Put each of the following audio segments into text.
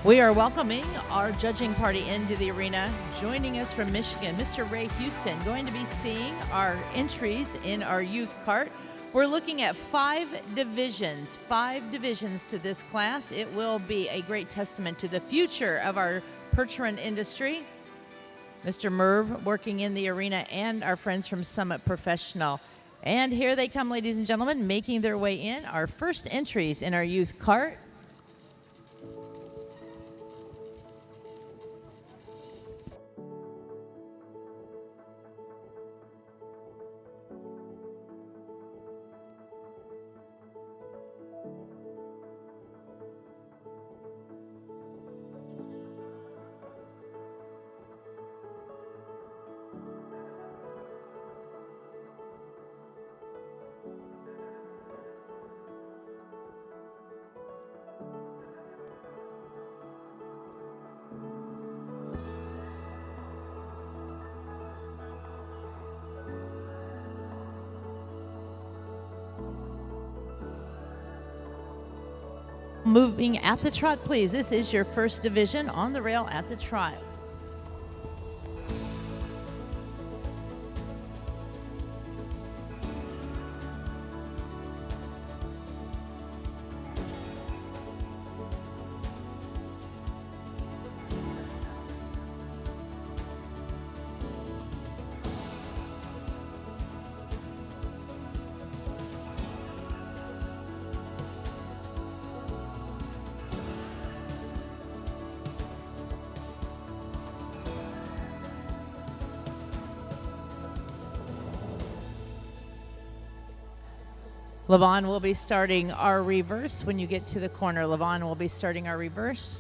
We are welcoming our judging party into the arena. Joining us from Michigan, Mr. Ray Houston, going to be seeing our entries in our youth cart. We're looking at five divisions to this class. It will be a great testament to the future of our perch run industry. Mr. Merv working in the arena and our friends from Summit Professional. And here they come, ladies and gentlemen, making their way in. Our first entries in our youth cart. Moving at the trot, please. This is your first division on the rail at the trot. Levon will be starting our reverse. When you get to the corner, Levon will be starting our reverse.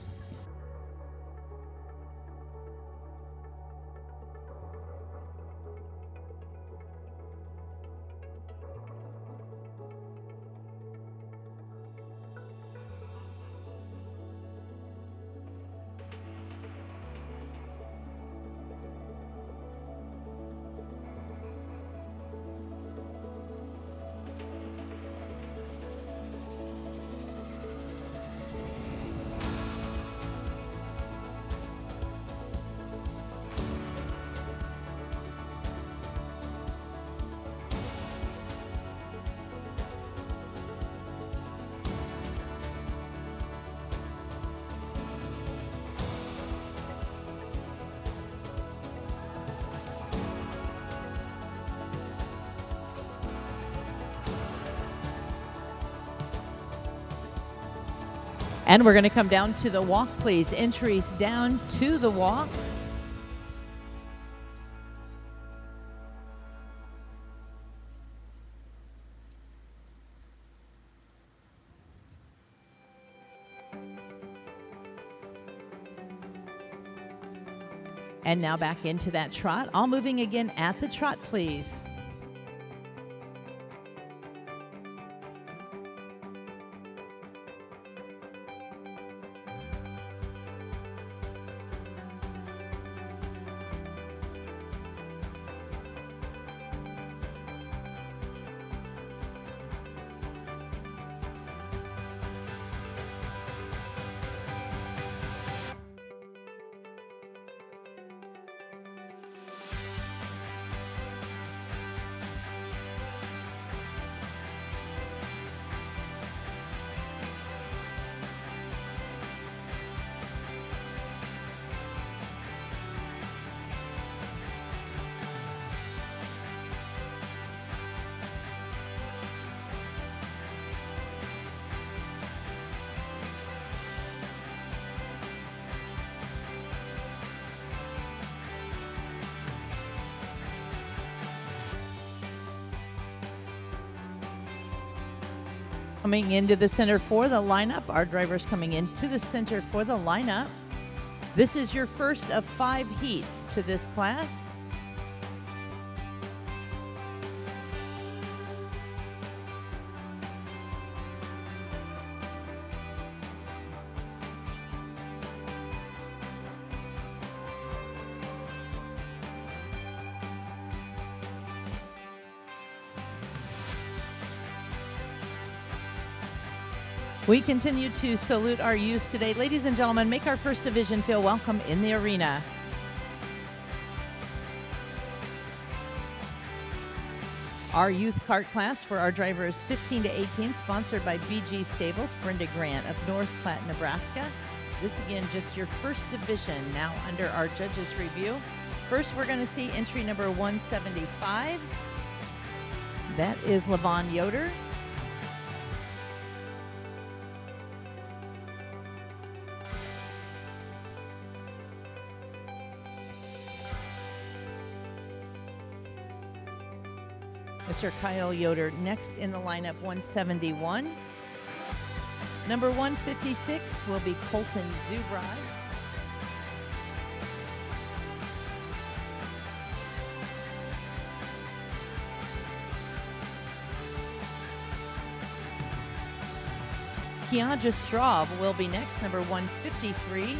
And we're going to come down to the walk, please. Entries down to the walk. And now back into that trot. All moving again at the trot, please. Coming into the center for the lineup. Our drivers coming into the center for the lineup. This is your first of 5 heats to this class. We continue to salute our youth today. Ladies and gentlemen, make our first division feel welcome in the arena. Our youth kart class for our drivers 15 to 18, sponsored by BG Stables, Brenda Grant of North Platte, Nebraska. This again, just your first division now under our judges review. First, we're going to see entry number 175. That is Levon Yoder. Mr. Kyle Yoder next in the lineup, 171. Number 156 will be Colton Zubrod. Keandra Straub will be next, number 153.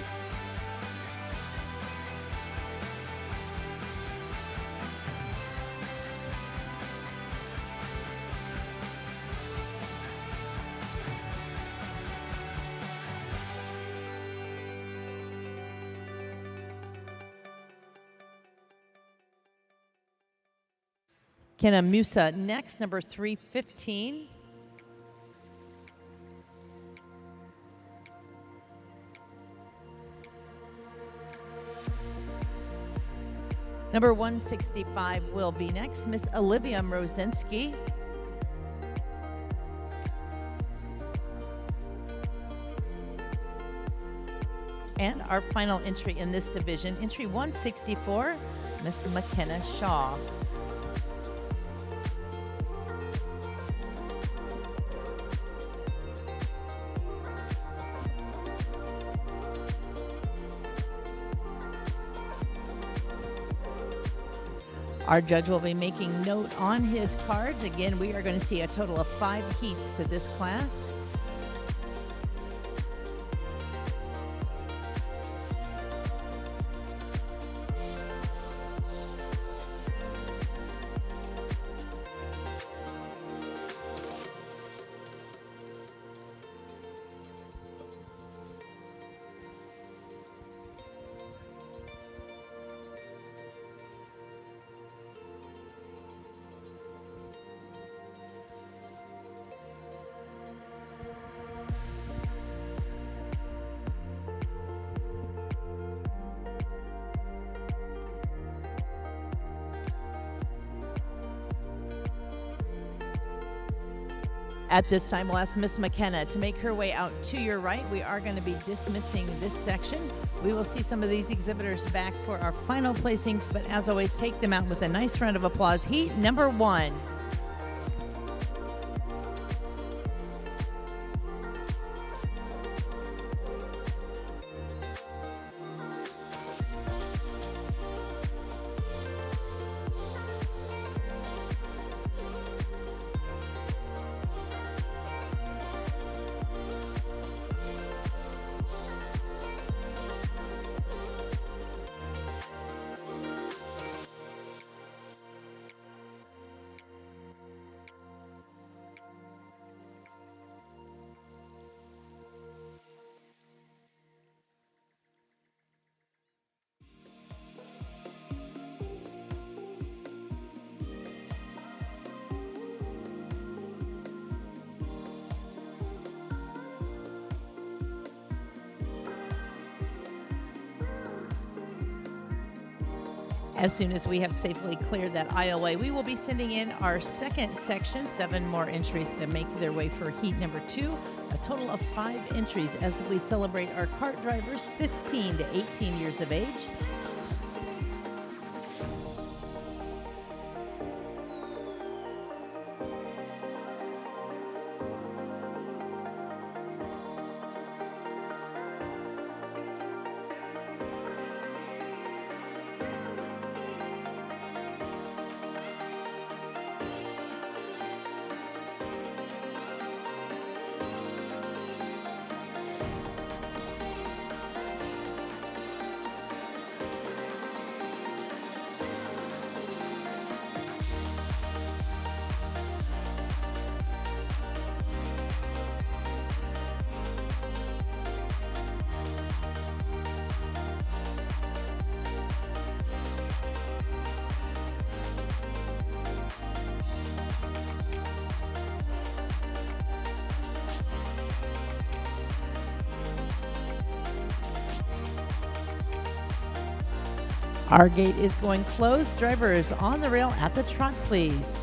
Kenna Musa next, number 315. Number 165 will be next, Miss Olivia Mrozinski. And our final entry in this division, entry 164, Miss McKenna Shaw. Our judge will be making note on his cards. Again, we are going to see a total of 5 heats to this class. At this time, we'll ask Miss McKenna to make her way out to your right. We are going to be dismissing this section. We will see some of these exhibitors back for our final placings, but as always, take them out with a nice round of applause. Heat number 1. As soon as we have safely cleared that aisleway, we will be sending in our second section, 7 more entries to make their way for heat number 2. A total of 5 entries as we celebrate our kart drivers 15 to 18 years of age. Our gate is going closed. Drivers on the rail at the trot, please.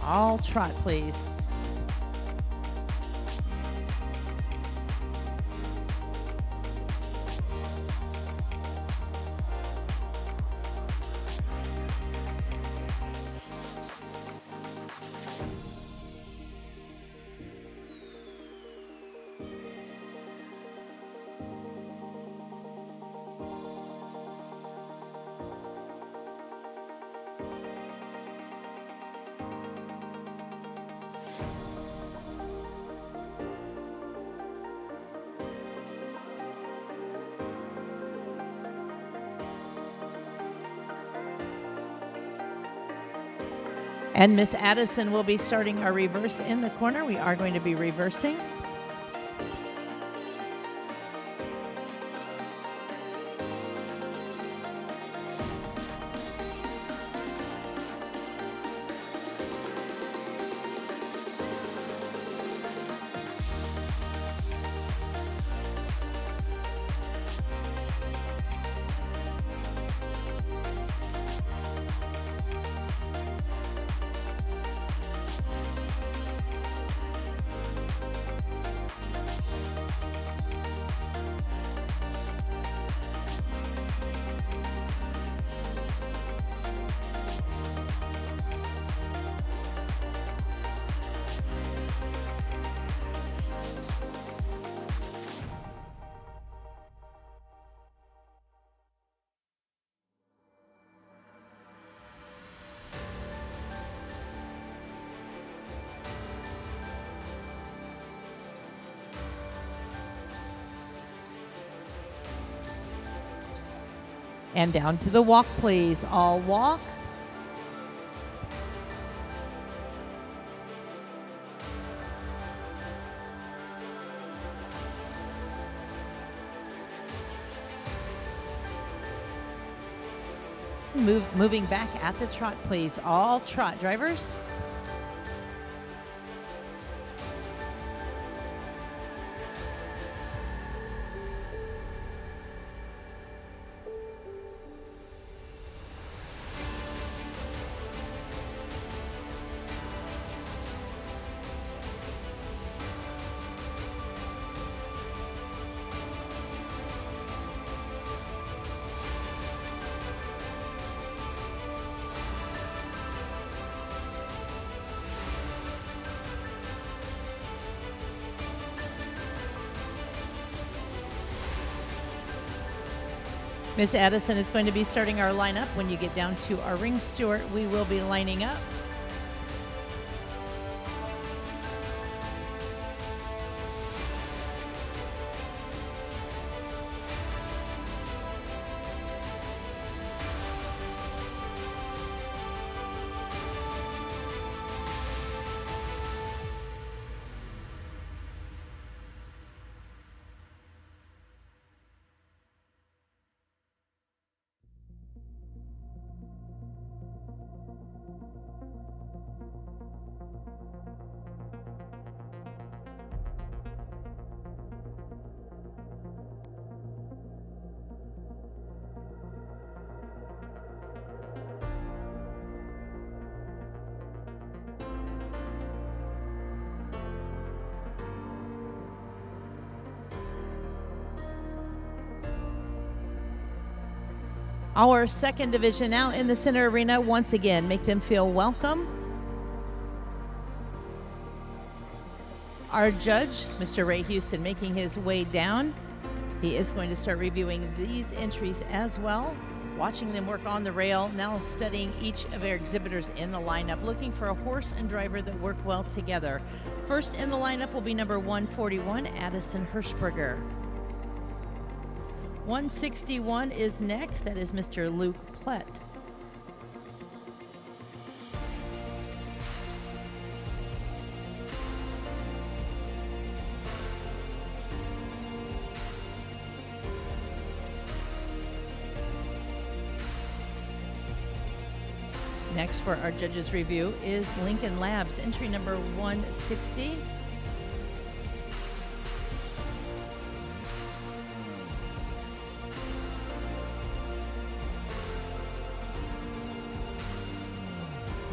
All trot, please. And Miss Addison will be starting our reverse in the corner. We are going to be reversing. And down to the walk, please. All walk. Moving back at the trot, please. All trot, drivers. Miss Addison is going to be starting our lineup. When you get down to our ring steward, we will be lining up. Our second division now in the center arena. Once again, make them feel welcome. Our judge, Mr. Ray Houston, making his way down. He is going to start reviewing these entries as well, watching them work on the rail, now studying each of our exhibitors in the lineup, looking for a horse and driver that work well together. First in the lineup will be number 141, Addison Hirschberger. 161 is next. That is Mr. Luke Plett. Next for our judges review is Lincoln Labs, entry number 160.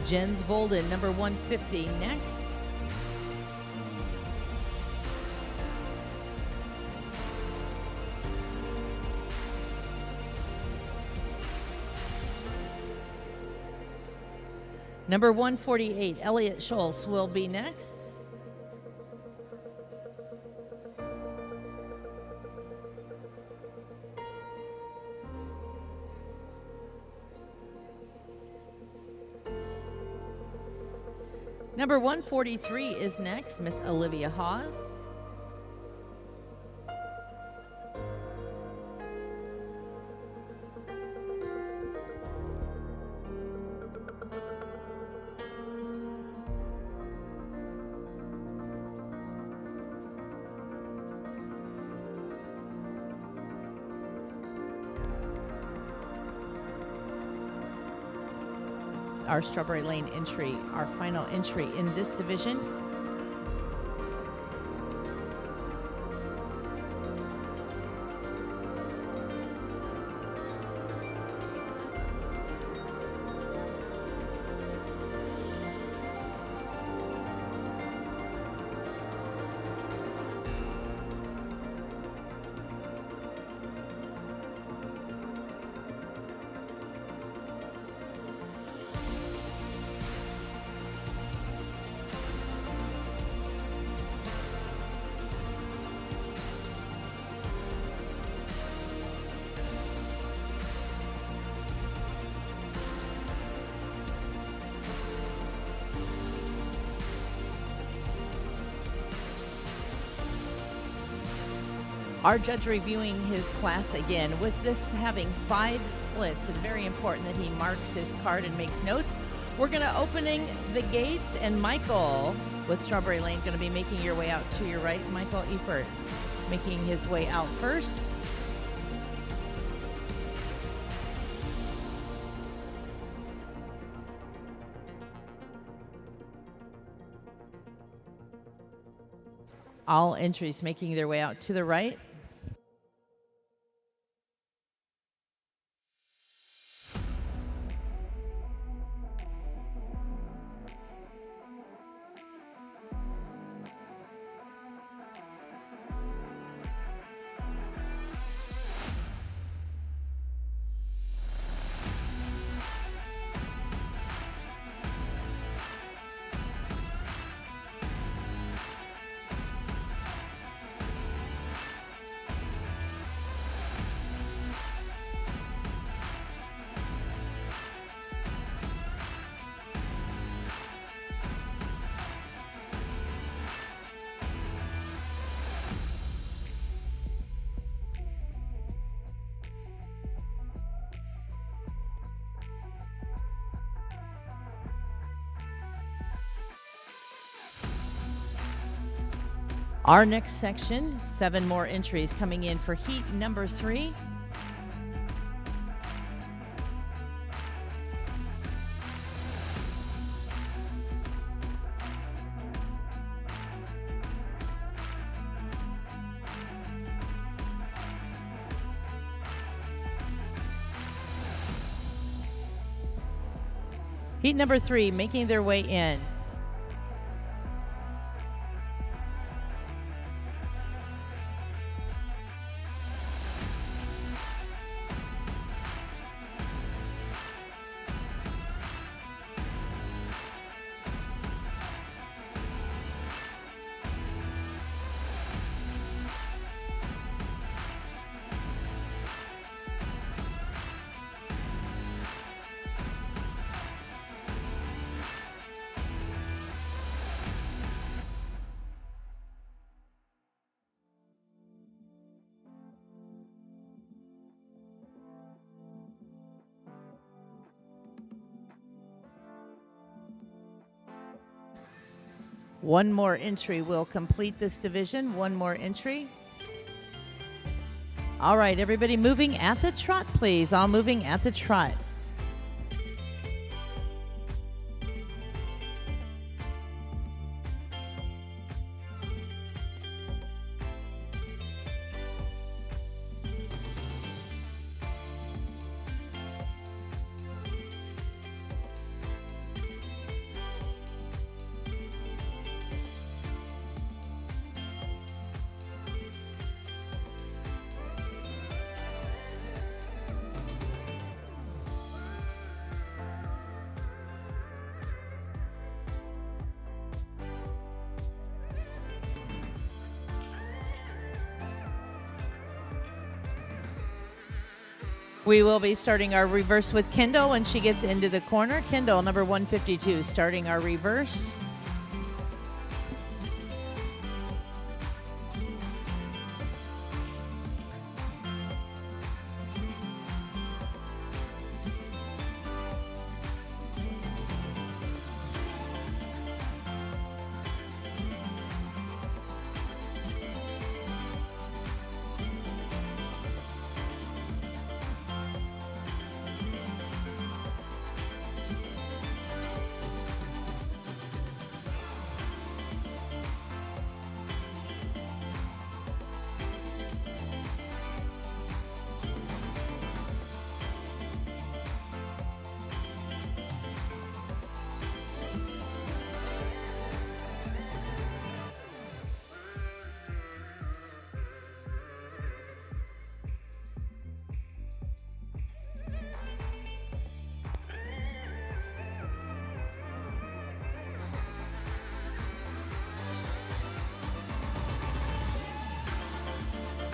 Jens Volden, number 150, next. Number 148, Elliot Schultz, will be next. Number 143 is next, Miss Olivia Hawes. Our Strawberry Lane entry, our final entry in this division. Our judge reviewing his class again, with this having 5 splits, and very important that he marks his card and makes notes. We're going to opening the gates, and Michael with Strawberry Lane going to be making your way out to your right. Michael Efert making his way out first. All entries making their way out to the right. Our next section, 7 more entries coming in for heat number 3. Heat number 3 making their way in. One more entry will complete this division. One more entry. All right, everybody moving at the trot, please. All moving at the trot. We will be starting our reverse with Kendall when she gets into the corner. Kendall, number 152, starting our reverse.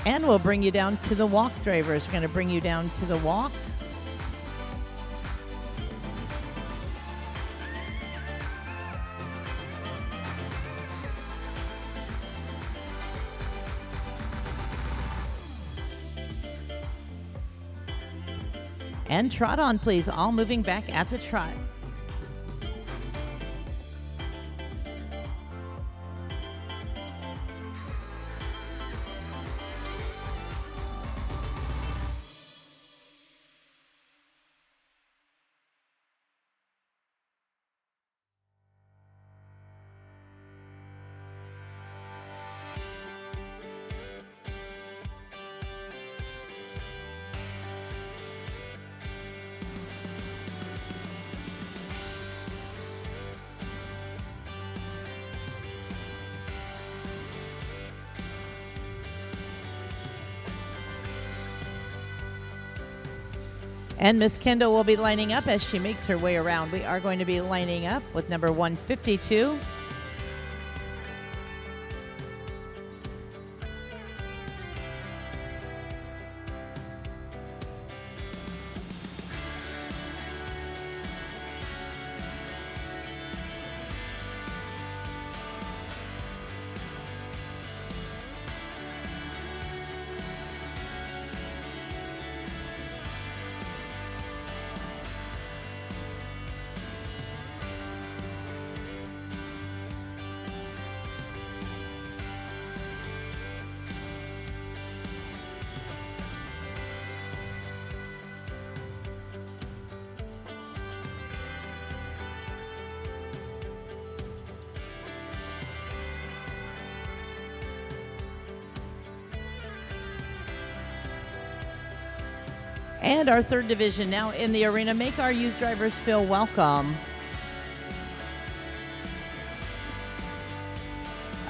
And we'll bring you down to the walk, drivers. We're going to bring you down to the walk. And trot on, please. All moving back at the trot. And Miss Kendall will be lining up as she makes her way around. We are going to be lining up with number 152. And our third division now in the arena. Make our youth drivers feel welcome.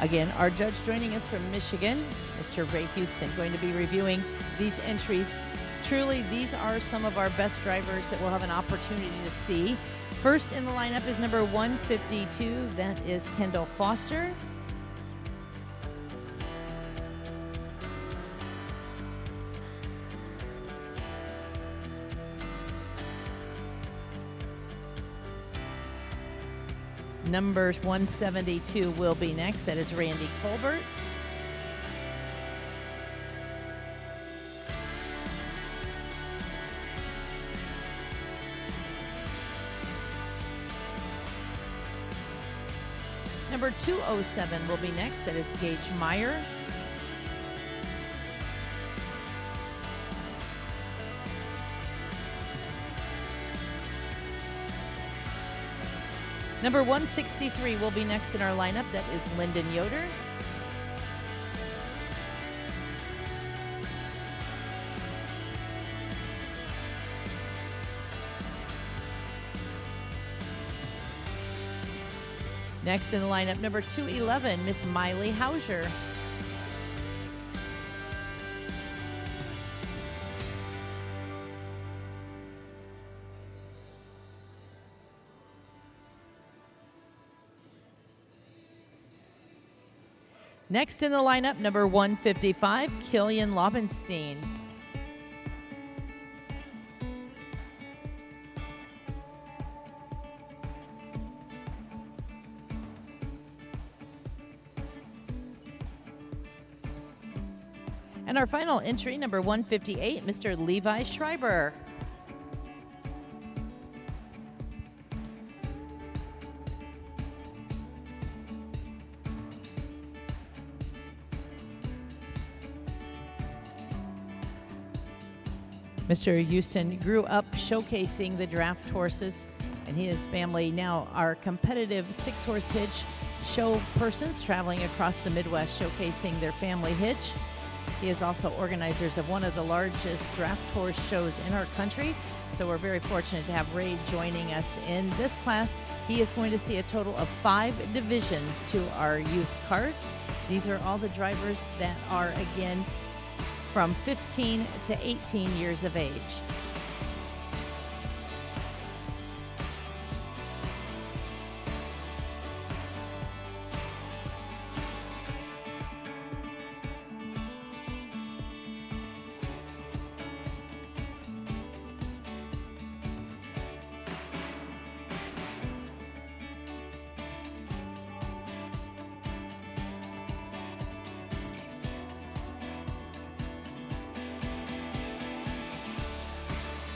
Again, our judge joining us from Michigan, Mr. Ray Houston, going to be reviewing these entries. Truly, these are some of our best drivers that we'll have an opportunity to see. First in the lineup is number 152. That is Kendall Foster. Numbers 172 will be next. That is Randy Colbert. Number 207 will be next. That is Gage Meyer. Number 163 will be next in our lineup. That is Lyndon Yoder. Next in the lineup, number 211, Miss Miley Hauser. Next in the lineup, number 155, Killian Lobenstein. And our final entry, number 158, Mr. Levi Schreiber. Mr. Houston grew up showcasing the draft horses, and he and his family now are competitive 6-horse hitch show persons traveling across the Midwest showcasing their family hitch. He is also organizers of one of the largest draft horse shows in our country, so we're very fortunate to have Ray joining us in this class. He is going to see a total of 5 divisions to our youth carts. These are all the drivers that are, again, from 15 to 18 years of age.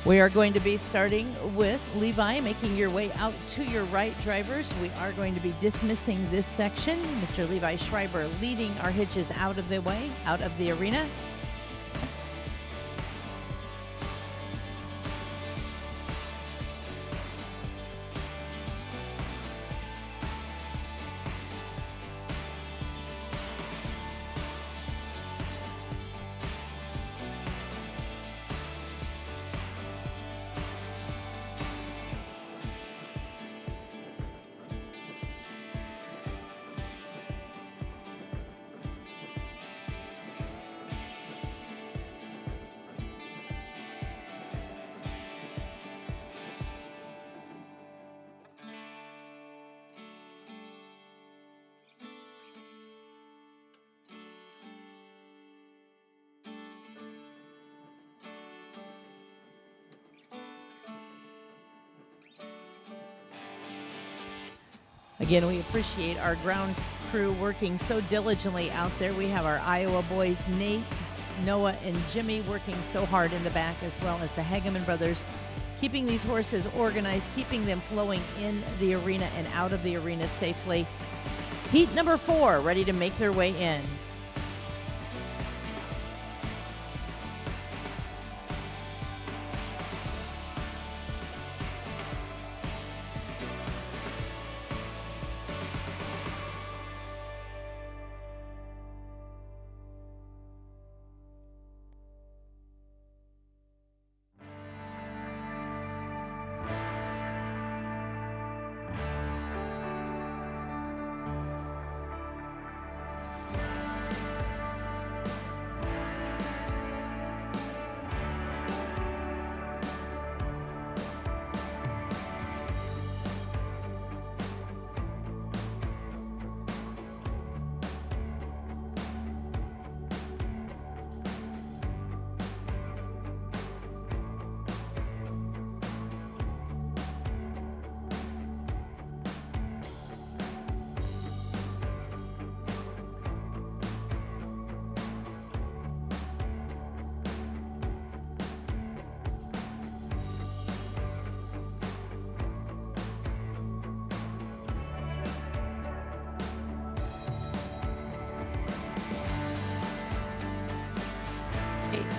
We are going to be starting with Levi. Making your way out to your right, drivers. We are going to be dismissing this section. Mr. Levi Schreiber leading our hitches out of the way, out of the arena. Again, we appreciate our ground crew working so diligently out there. We have our Iowa boys, Nate, Noah, and Jimmy working so hard in the back, as well as the Hageman brothers, keeping these horses organized, keeping them flowing in the arena and out of the arena safely. Heat number 4, ready to make their way in.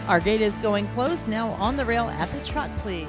Our gate is going closed. Now on the rail at the trot, please.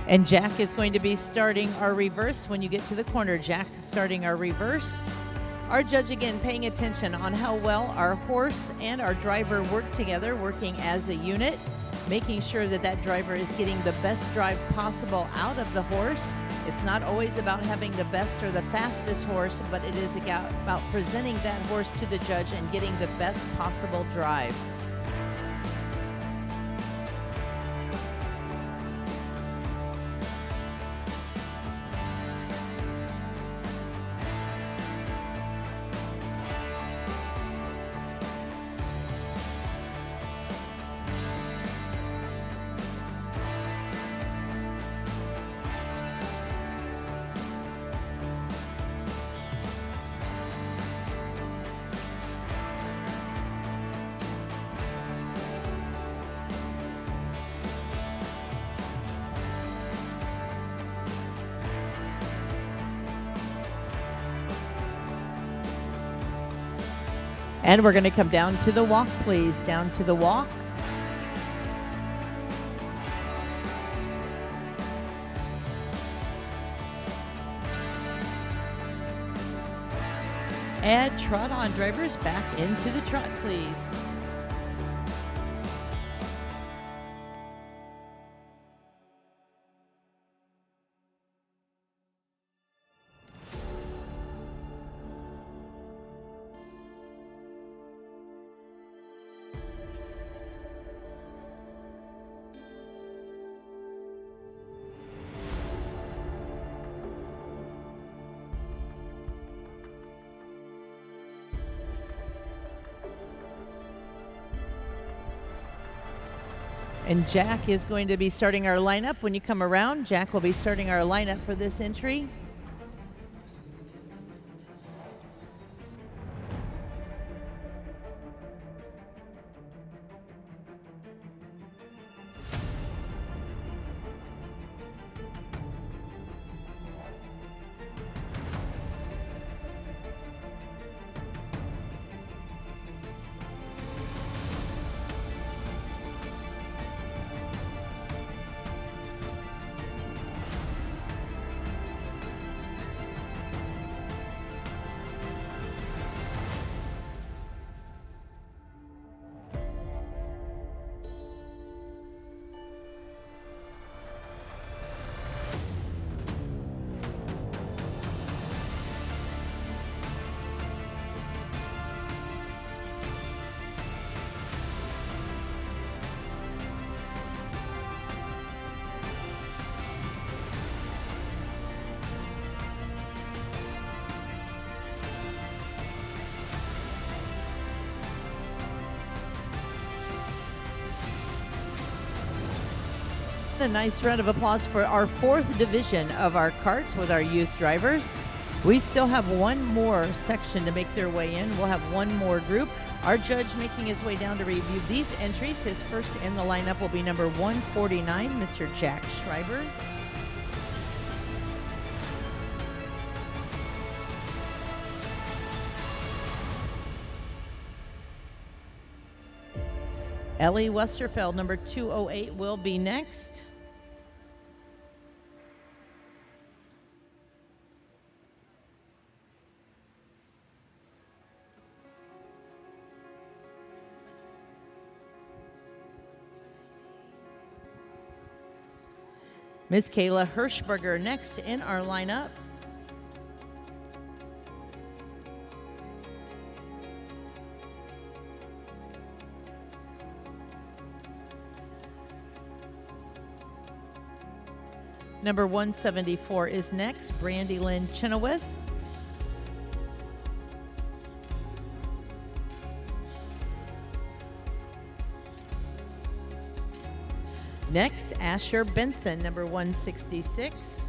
And Jack is going to be starting our reverse when you get to the corner. Jack is starting our reverse. Our judge, again, paying attention on how well our horse and our driver work together, working as a unit, making sure that that driver is getting the best drive possible out of the horse. It's not always about having the best or the fastest horse, but it is about presenting that horse to the judge and getting the best possible drive. And we're going to come down to the walk, please. Down to the walk. And trot on, drivers. Back into the trot, please. And Jack is going to be starting our lineup. When you come around, Jack will be starting our lineup for this entry. A nice round of applause for our fourth division of our carts with our youth drivers. We still have one more section to make their way in. We'll have one more group. Our judge making his way down to review these entries. His first in the lineup will be number 149, Mr. Jack Schreiber. Ellie Westerfeld, number 208, will be next. Miss Kayla Hirschberger next in our lineup. Number 174 is next, Brandy Lynn Chenoweth. Next, Asher Benson, number 166.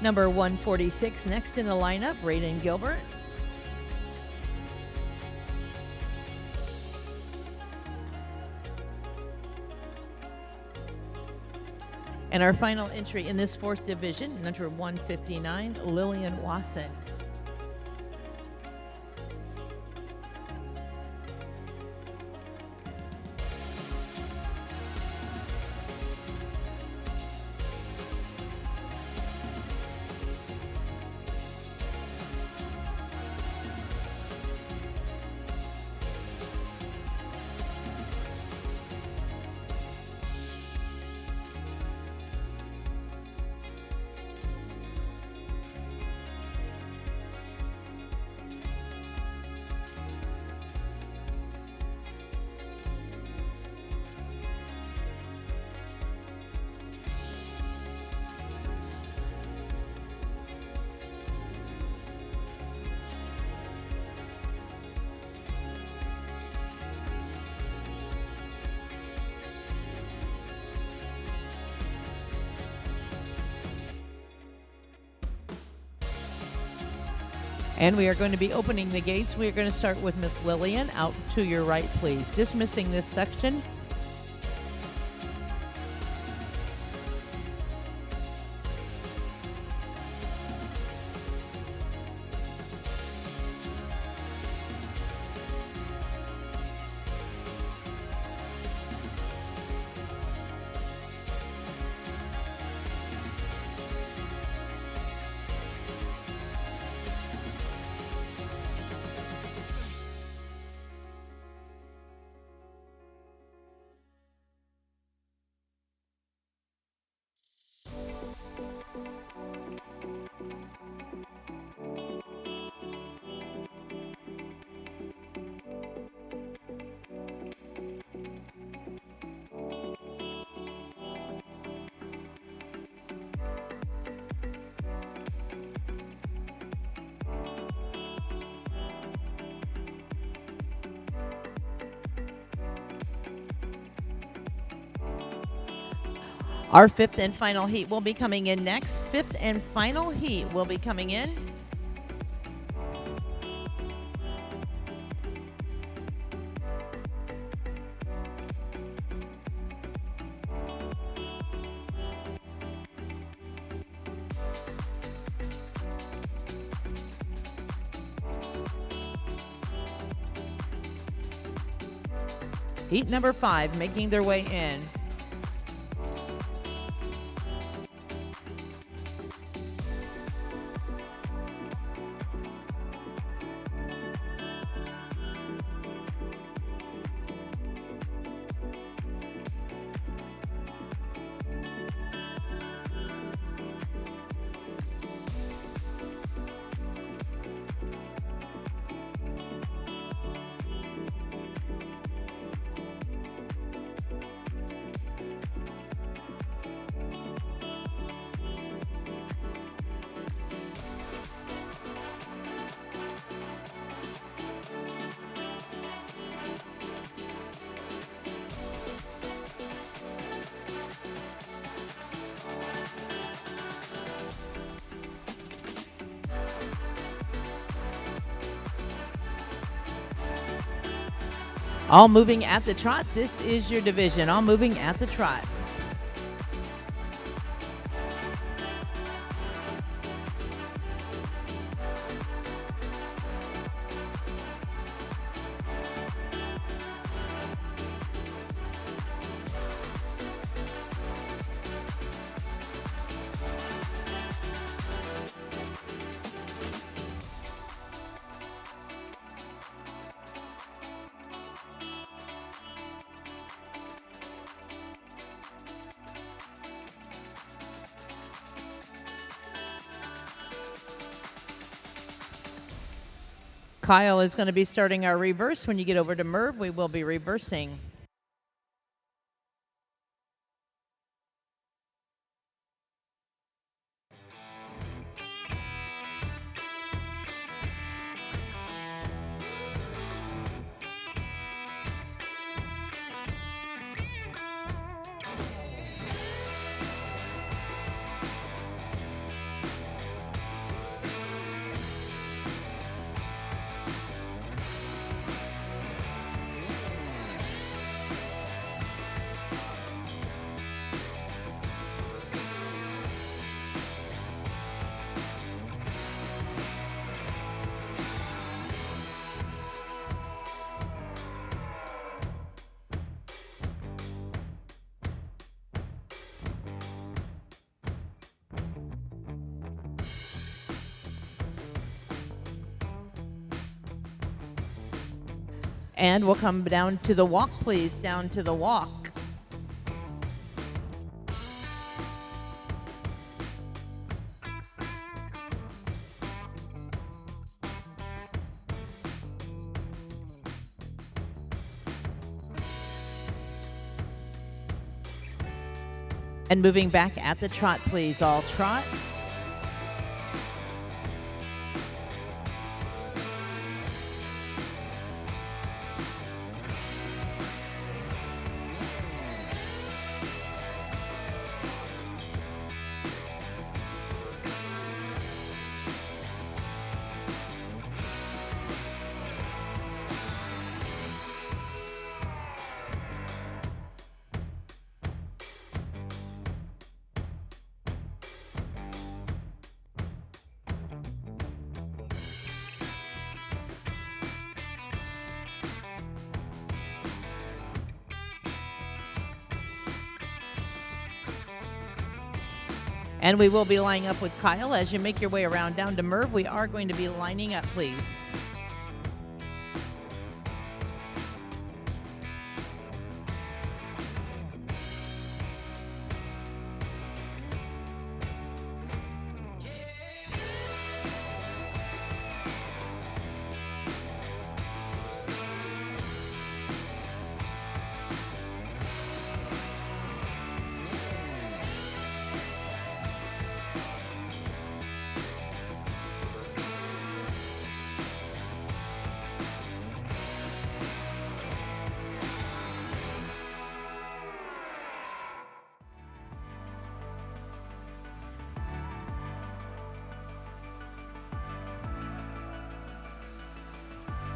Number 146 next in the lineup, Raiden Gilbert. And our final entry in this fourth division, number 159, Lillian Wasson. And we are going to be opening the gates. We are going to start with Miss Lillian. Out to your right, please. Dismissing this section. Our fifth and final heat will be coming in next. Fifth and final heat will be coming in. Heat number 5 making their way in. All moving at the trot. This is your division. All moving at the trot. Kyle is going to be starting our reverse. When you get over to Merv, we will be reversing. And we'll come down to the walk, please. Down to the walk. And moving back at the trot, please. All trot. And we will be lining up with Kyle as you make your way around down to Merv. We are going to be lining up, please.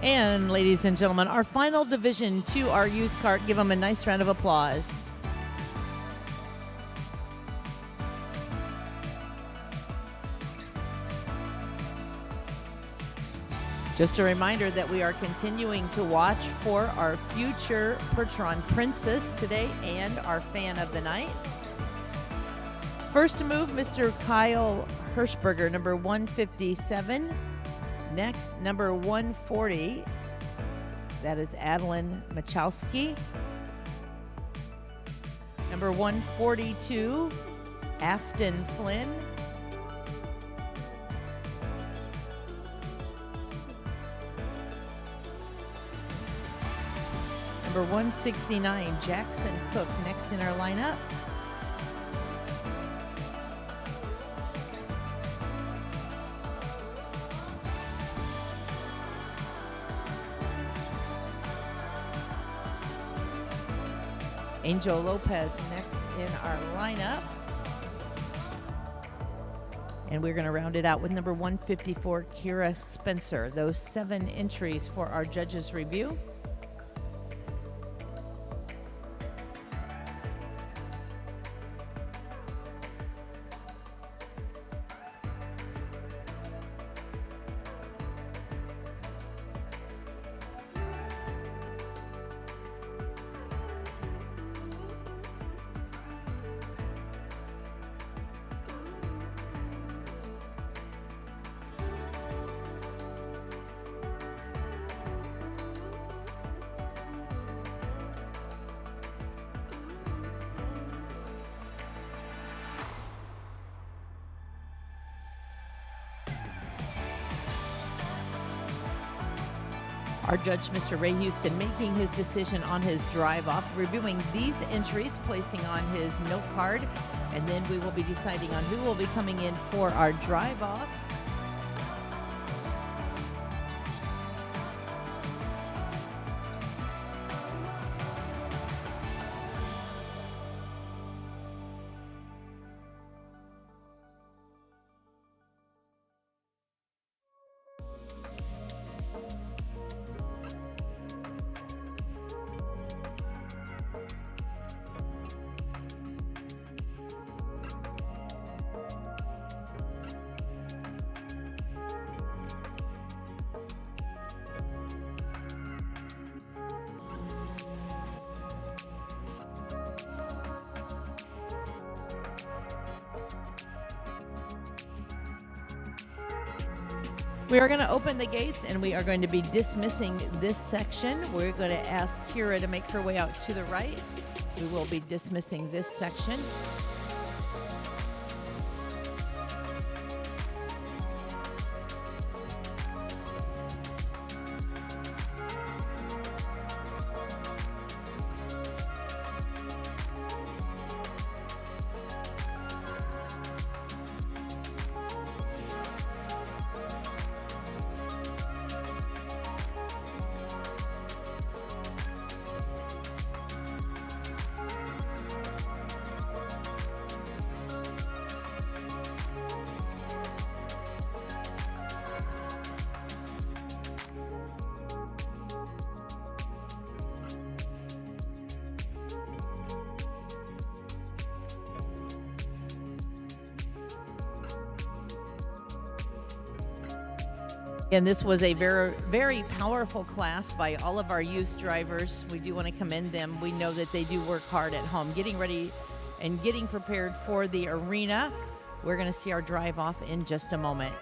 And ladies and gentlemen, our final division to our youth cart. Give them a nice round of applause. Just a reminder that we are continuing to watch for our future Percheron Princess today and our fan of the night. First to move, Mr. Kyle Hirschberger, number 157. Next, number 140, that is Adeline Machowski. Number 142, Afton Flynn. Number 169, Jackson Cook, next in our lineup. Angel Lopez next in our lineup. And we're going to round it out with number 154, Kira Spencer. Those 7 entries for our judges' review. Our judge, Mr. Ray Houston, making his decision on his drive off, reviewing these entries, placing on his note card, and then we will be deciding on who will be coming in for our drive off. We are going to open the gates and we are going to be dismissing this section. We're going to ask Kira to make her way out to the right. We will be dismissing this section. And this was a very, very powerful class by all of our youth drivers. We do want to commend them. We know that they do work hard at home, getting ready and getting prepared for the arena. We're going to see our drive off in just a moment.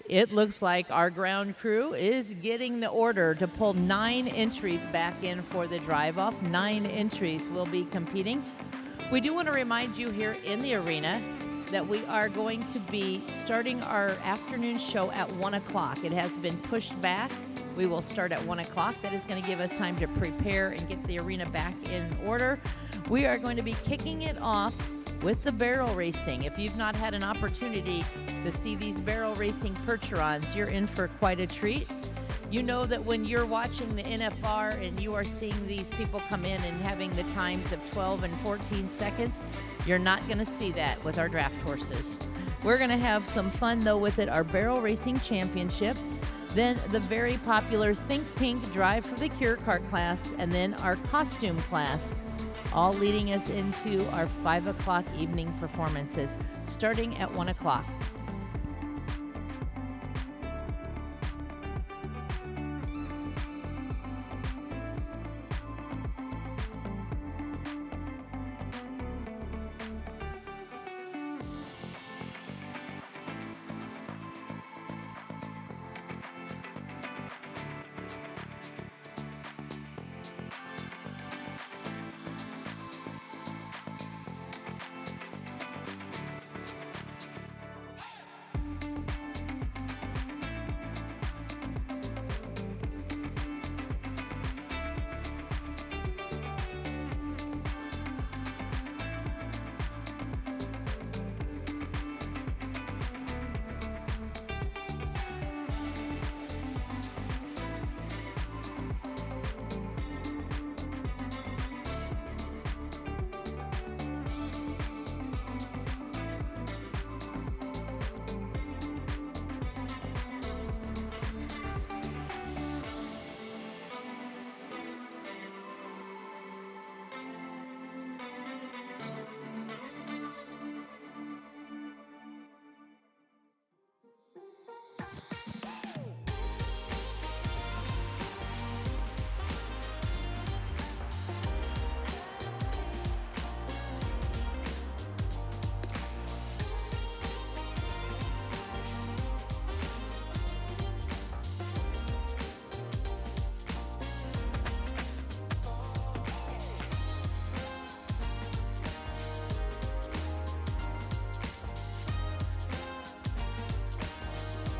It looks like our ground crew is getting the order to pull 9 entries back in for the drive-off. 9 entries will be competing. We do want to remind you here in the arena that we are going to be starting our afternoon show at 1 o'clock. It has been pushed back. We will start at 1 o'clock. That is going to give us time to prepare and get the arena back in order. We are going to be kicking it off with the barrel racing. If you've not had an opportunity to see these barrel racing Percherons, you're in for quite a treat. You know that when you're watching the NFR and you are seeing these people come in and having the times of 12 and 14 seconds, you're not going to see that with our draft horses. We're going to have some fun though with it. Our barrel racing championship, then the very popular Think Pink Drive for the Cure Cart class, and then our costume class, all leading us into our 5 o'clock evening performances, starting at 1 o'clock.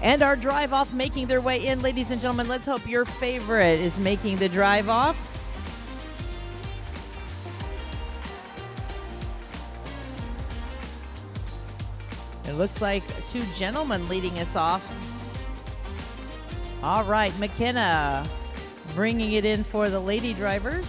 And our drive off making their way in, ladies and gentlemen. Let's hope your favorite is making the drive off. It looks like 2 gentlemen leading us off. All right, McKenna bringing it in for the lady drivers.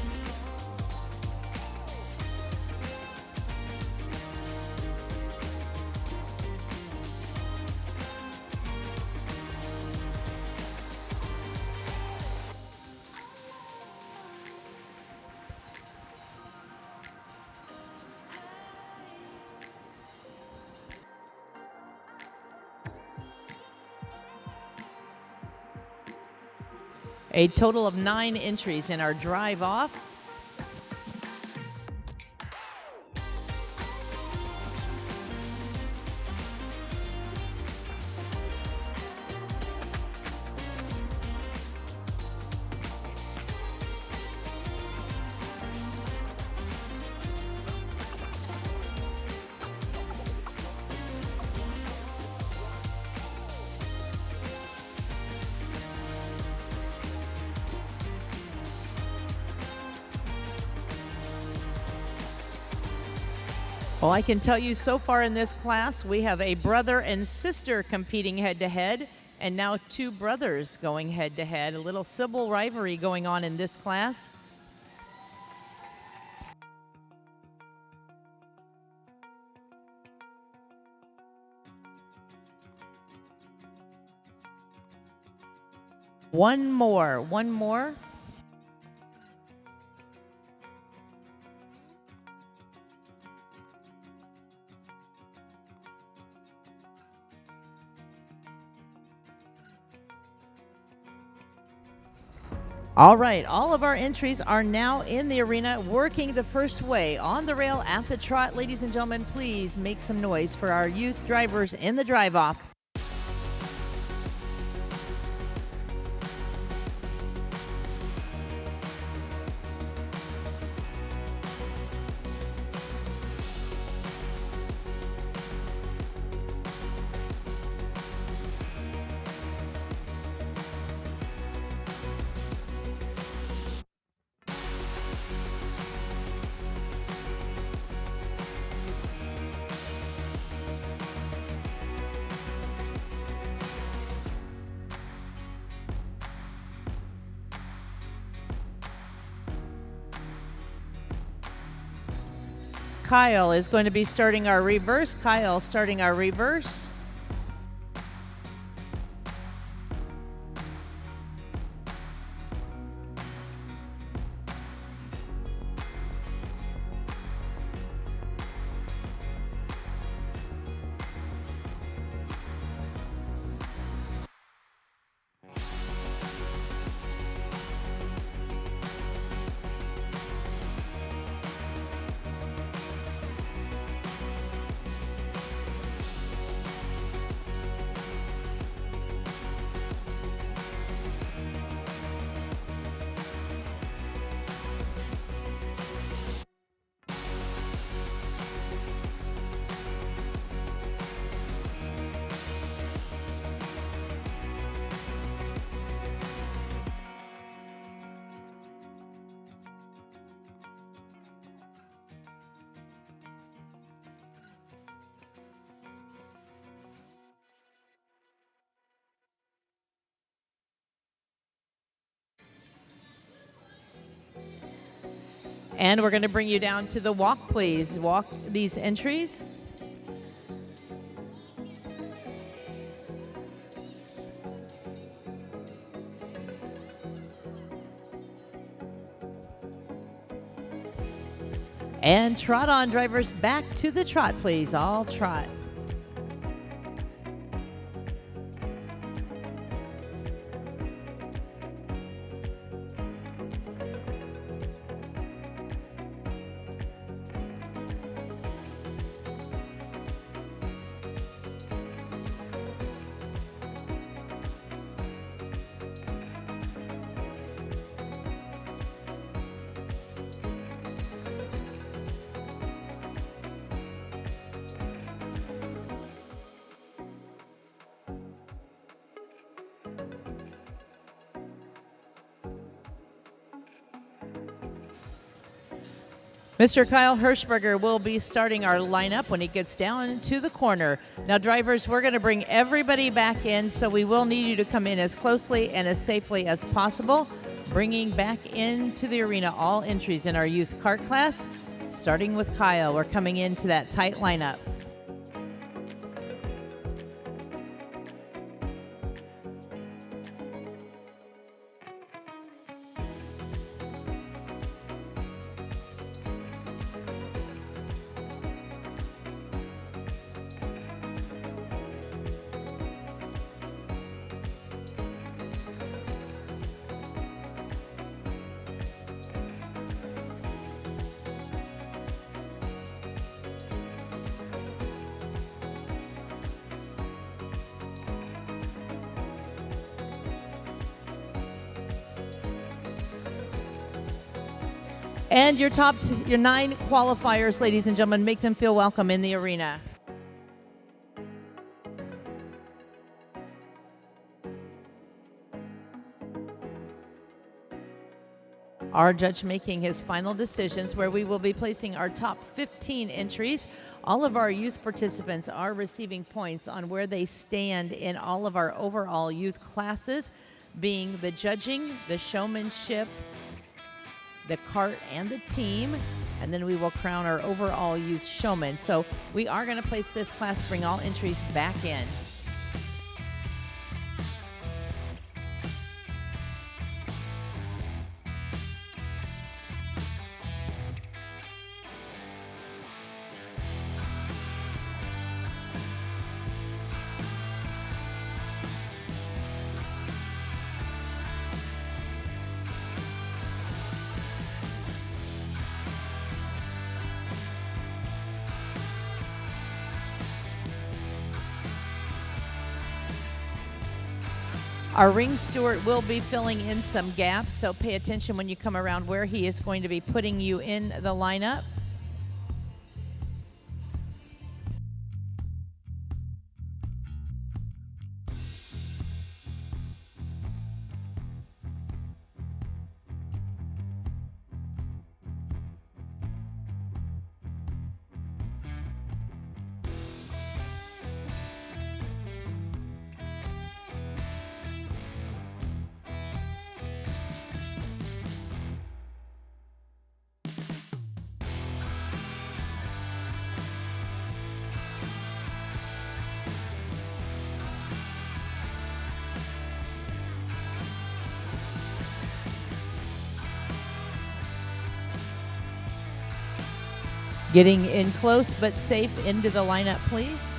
A total of 9 entries in our drive off. Well, I can tell you so far in this class, we have a brother and sister competing head to head, and now two brothers going head to head. A little civil rivalry going on in this class. One more. All right, all of our entries are now in the arena working the first way on the rail at the trot. Ladies and gentlemen, please make some noise for our youth drivers in the drive-off. Kyle is going to be starting our reverse. Kyle starting our reverse. And we're going to bring you down to the walk, please. Walk these entries. And trot on, drivers, back to the trot, please. All trot. Mr. Kyle Hirschberger will be starting our lineup when he gets down to the corner. Now, drivers, we're going to bring everybody back in, so we will need you to come in as closely and as safely as possible. Bringing back into the arena all entries in our youth kart class, starting with Kyle. We're coming into that tight lineup. And your 9 qualifiers, ladies and gentlemen, make them feel welcome in the arena. our judge making his final decisions, where we will be placing our top 15 entries. All of our youth participants are receiving points on where they stand in all of our overall youth classes, being the judging, the showmanship, the cart, and the team. And then we will crown our overall youth showman. So we are going to place this class, bring all entries back in. Our ring steward will be filling in some gaps, so pay attention when you come around where he is going to be putting you in the lineup. Getting in close but safe into the lineup, please.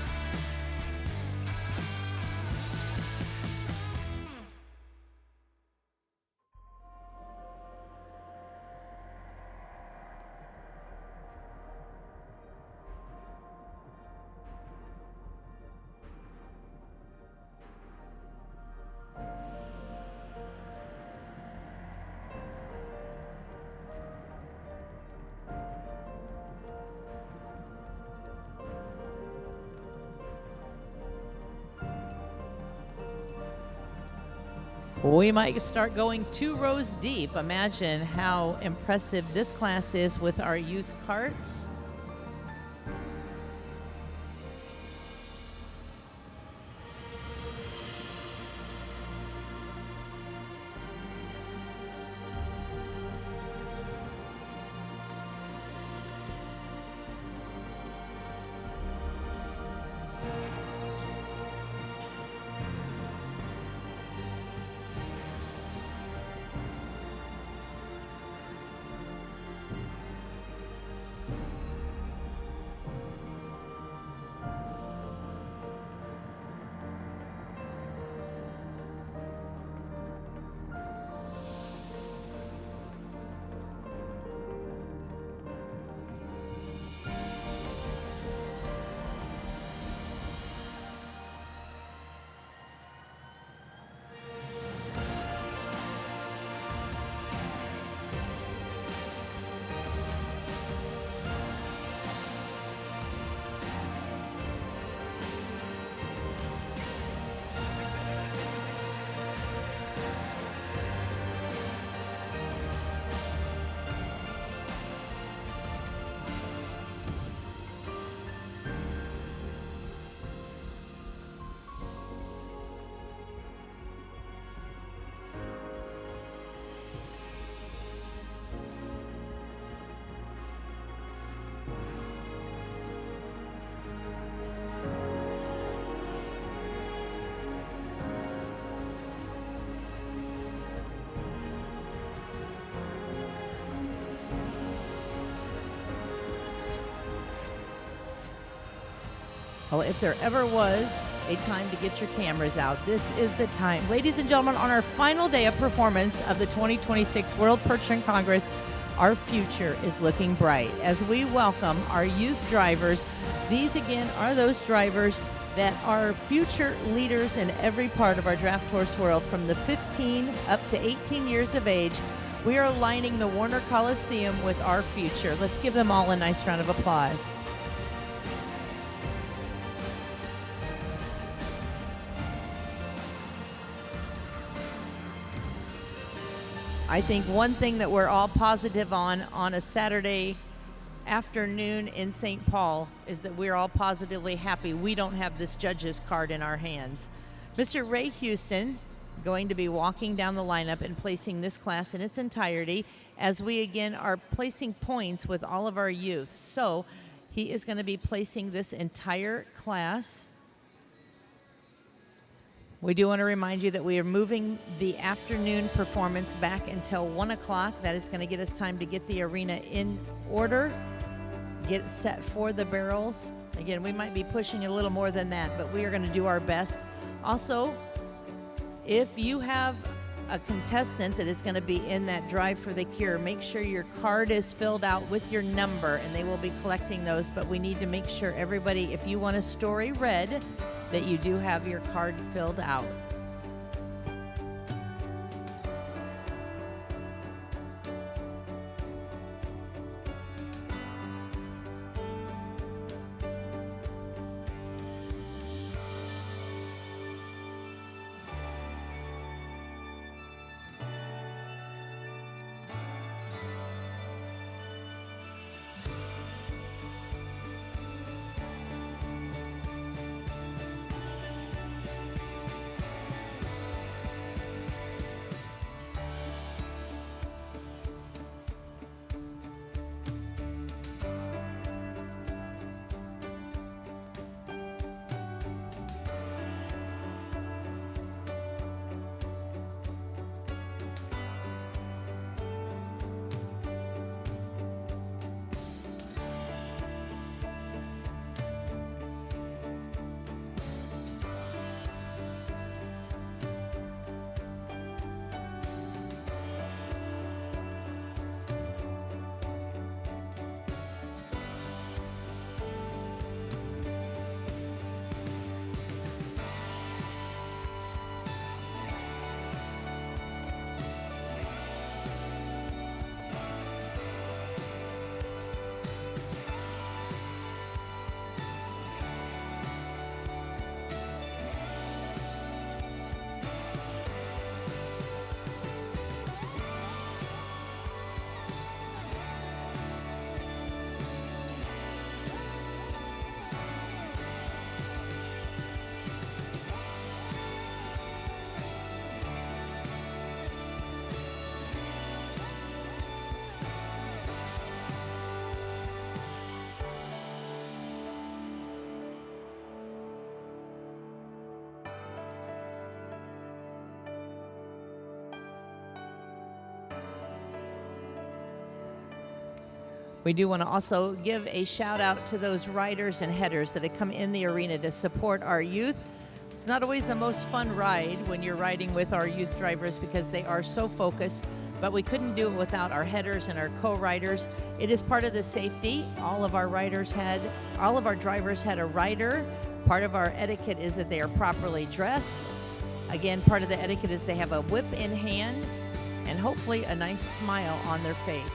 We might start going 2 rows deep. Imagine how impressive this class is with our youth carts. Well, if there ever was a time to get your cameras out, this is the time. Ladies and gentlemen, on our final day of performance of the 2026 World Percheron Congress, our future is looking bright as we welcome our youth drivers. These, again, are those drivers that are future leaders in every part of our draft horse world, from the 15 up to 18 years of age. We are lining the Warner Coliseum with our future. Let's give them all a nice round of applause. I think one thing that we're all positive on a Saturday afternoon in St. Paul is that we're all positively happy we don't have this judge's card in our hands. Mr. Ray Houston going to be walking down the lineup and placing this class in its entirety as we again are placing points with all of our youth. So he is going to be placing this entire class. We do want to remind you that we are moving the afternoon performance back until 1 o'clock. That is going to get us time to get the arena in order, get it set for the barrels. Again, we might be pushing a little more than that, but we are going to do our best. Also, if you have a contestant that is going to be in that Drive for the Cure, make sure your card is filled out with your number, and they will be collecting those. But we need to make sure everybody, if you want a story read, that you do have your card filled out. We do want to also give a shout out to those riders and headers that have come in the arena to support our youth. It's not always the most fun ride when you're riding with our youth drivers because they are so focused, but we couldn't do it without our headers and our co-riders. It is part of the safety. All of our drivers had a rider. Part of our etiquette is that they are properly dressed. Again, part of the etiquette is they have a whip in hand and hopefully a nice smile on their face.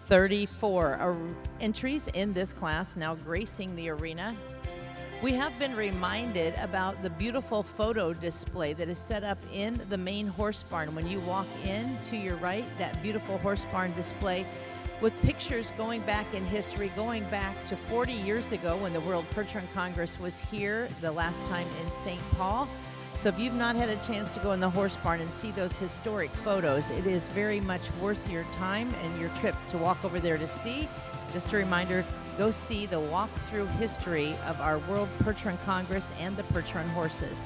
34 entries in this class now gracing the arena. We have been reminded about the beautiful photo display that is set up in the main horse barn. When you walk in to your right, that beautiful horse barn display with pictures going back in history, going back to 40 years ago when the World Percheron Congress was here the last time in St. Paul. So if you've not had a chance to go in the horse barn and see those historic photos, it is very much worth your time and your trip to walk over there to see. Just a reminder, go see the walk-through history of our World Percheron Congress and the Percheron horses.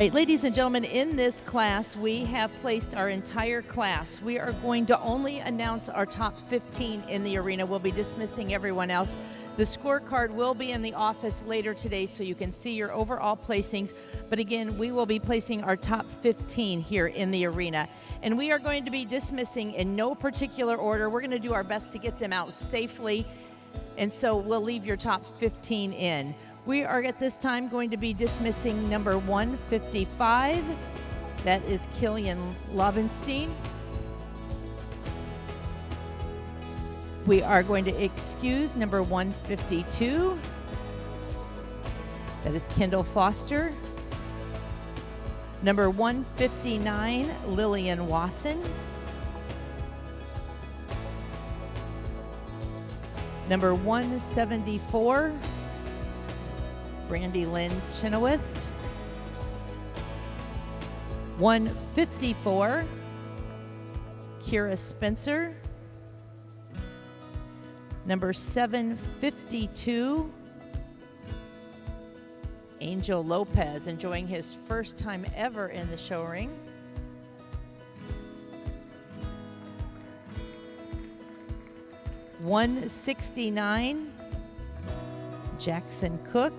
Right, ladies and gentlemen, in this class, we have placed our entire class. We are going to only announce our top 15 in the arena. We'll be dismissing everyone else. The scorecard will be in the office later today so you can see your overall placings. But again, we will be placing our top 15 here in the arena. And we are going to be dismissing in no particular order. We're going to do our best to get them out safely. And so we'll leave your top 15 in. We are at this time going to be dismissing number 155. That is Killian Lobenstein. We are going to excuse number 152. That is Kendall Foster. Number 159, Lillian Wasson. Number 174, Brandy Lynn Chenoweth. 154, Kira Spencer. Number 752, Angel Lopez, enjoying his first time ever in the show ring. $169, Jackson Cook.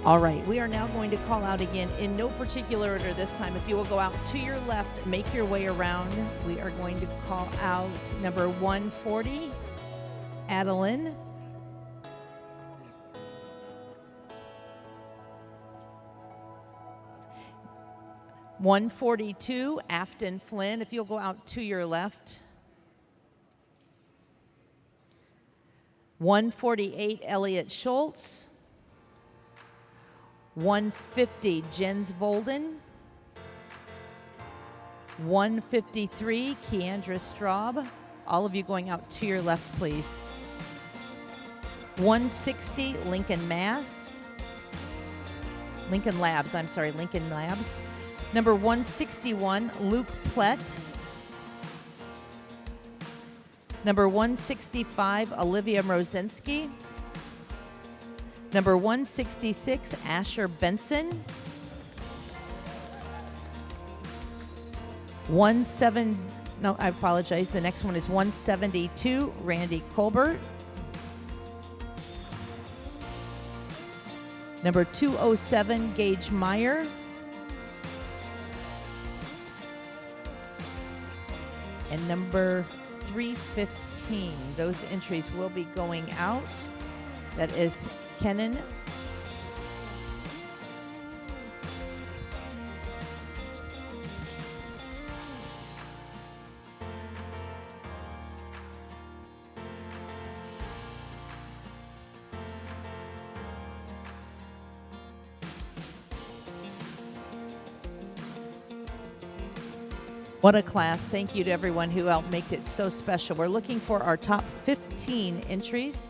All right, we are now going to call out again in no particular order this time. If you will go out to your left, make your way around. We are going to call out number 140, Adeline. $142, Afton Flynn. If you'll go out to your left. $148, Elliot Schultz. $150, Jens Volden. $153, Keandra Straub. All of you going out to your left, please. $160, Lincoln Labs. Lincoln Labs. Number 161, Luke Plett. Number 165, Olivia Mrozinski. Number 166, Asher Benson. I apologize. The next one is 172, Randy Colbert. Number 207, Gage Meyer. And number 315. Those entries will be going out. That is Kenan. What a class. Thank you to everyone who helped make it so special. We're looking for our top 15 entries.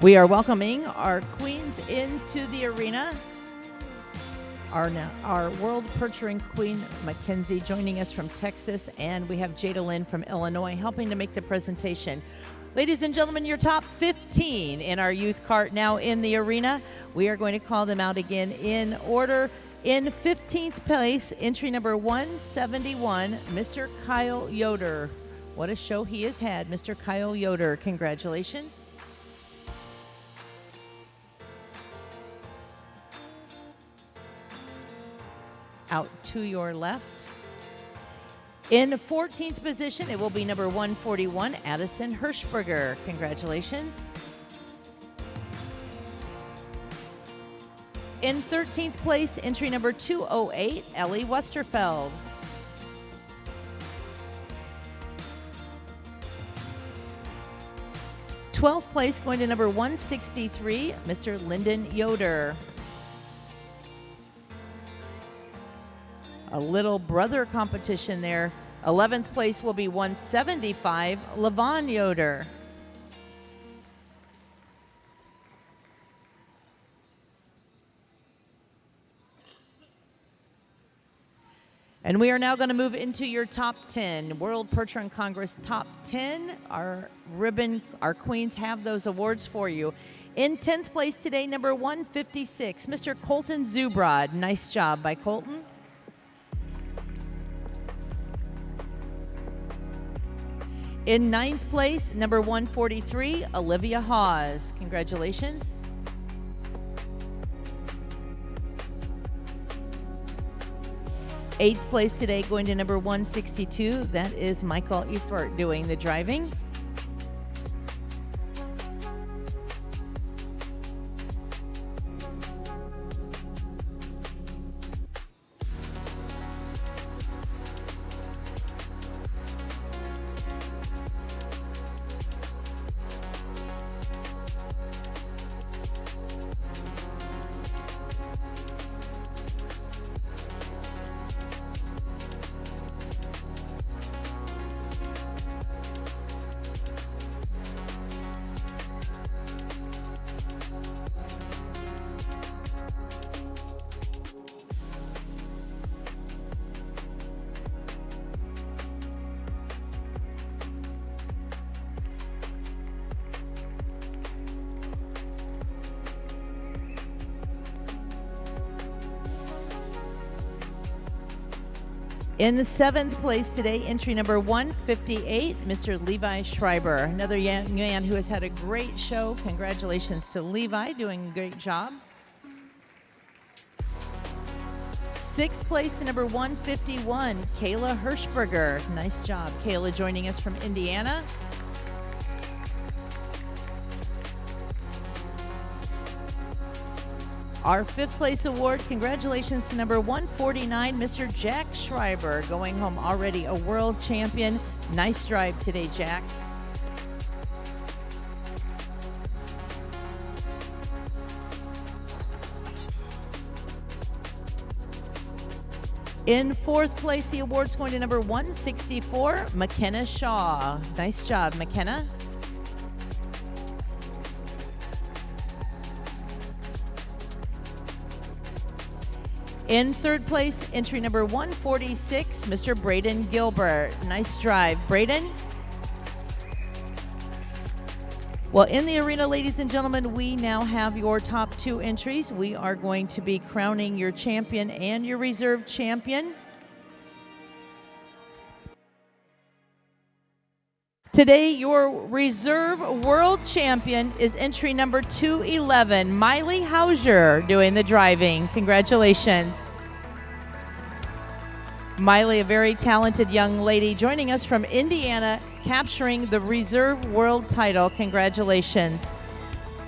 We are welcoming our queens into the arena. Our World Perchering Queen, Mackenzie, joining us from Texas, and we have Jada Lynn from Illinois helping to make the presentation. Ladies and gentlemen, your top 15 in our youth cart now in the arena. We are going to call them out again in order. In 15th place, entry number 171, Mr. Kyle Yoder What a show he has had, Mr. Kyle Yoder. Congratulations. Out to your left. In 14th position, it will be number 141, Addison Hirschberger. Congratulations. In 13th place, entry number 208, Ellie Westerfeld. Twelfth place, going to number 163, Mr. Lyndon Yoder. A little brother competition there. 11th place will be 175, Levon Yoder. And we are now going to move into your top 10. World Percheron Congress top 10. Our ribbon, our queens have those awards for you. In 10th place today, number 156, Mr. Colton Zubrod. Nice job by Colton. In 9th place, number 143, Olivia Hawes. Congratulations. Eighth place today, going to number 162. That is Michael Eifert doing the driving. In the 7th place today, entry number 158, Mr. Levi Schreiber. Another young man who has had a great show. Congratulations to Levi, doing a great job. 6th place to number 151, Kayla Hirschberger. Nice job, Kayla, joining us from Indiana. Our 5th place award, congratulations to number 149, Mr. Jack Schreiber, going home already a world champion. Nice drive today, Jack. In 4th place, the award's going to number 164, McKenna Shaw. Nice job, McKenna. In 3rd place, entry number 146, Mr. Braden Gilbert. Nice drive, Braden. Well, in the arena, ladies and gentlemen, we now have your top 2 entries. We are going to be crowning your champion and your reserve champion. Today, your reserve world champion is entry number 211, Miley Hauser, doing the driving. Congratulations. Miley, a very talented young lady, joining us from Indiana, capturing the reserve world title. Congratulations.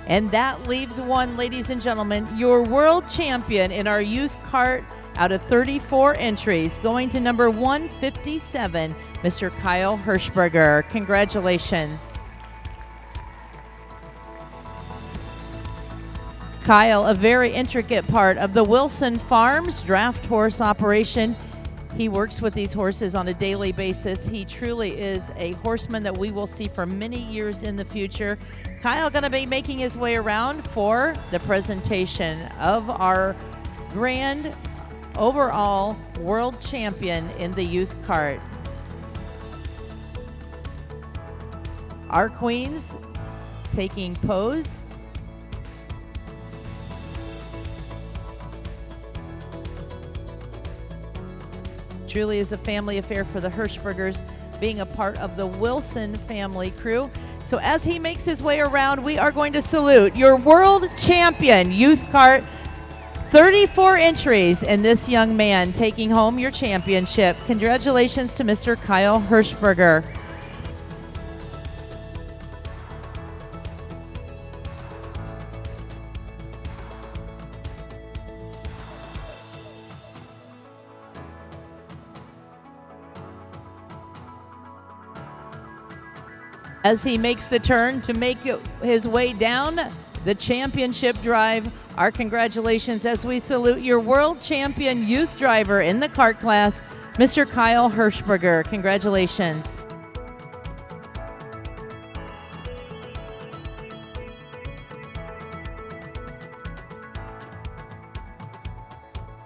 And that leaves one, ladies and gentlemen, your world champion in our youth kart out of 34 entries, going to number 157, Mr. Kyle Hirschberger. Congratulations. Kyle, a very intricate part of the Wilson Farms draft horse operation. He works with these horses on a daily basis. He truly is a horseman that we will see for many years in the future. Kyle going to be making his way around for the presentation of our grand overall world champion in the youth kart. Our queens taking pose. Truly is a family affair for the Hirschbergers. being a part of the Wilson family crew. So as he makes his way around, we are going to salute your world champion youth kart. 34 entries, and this young man taking home your championship. Congratulations to Mr. Kyle Hirschberger. As he makes the turn to make his way down the championship drive, our congratulations as we salute your world champion youth driver in the kart class, Mr. Kyle Hirschberger. Congratulations.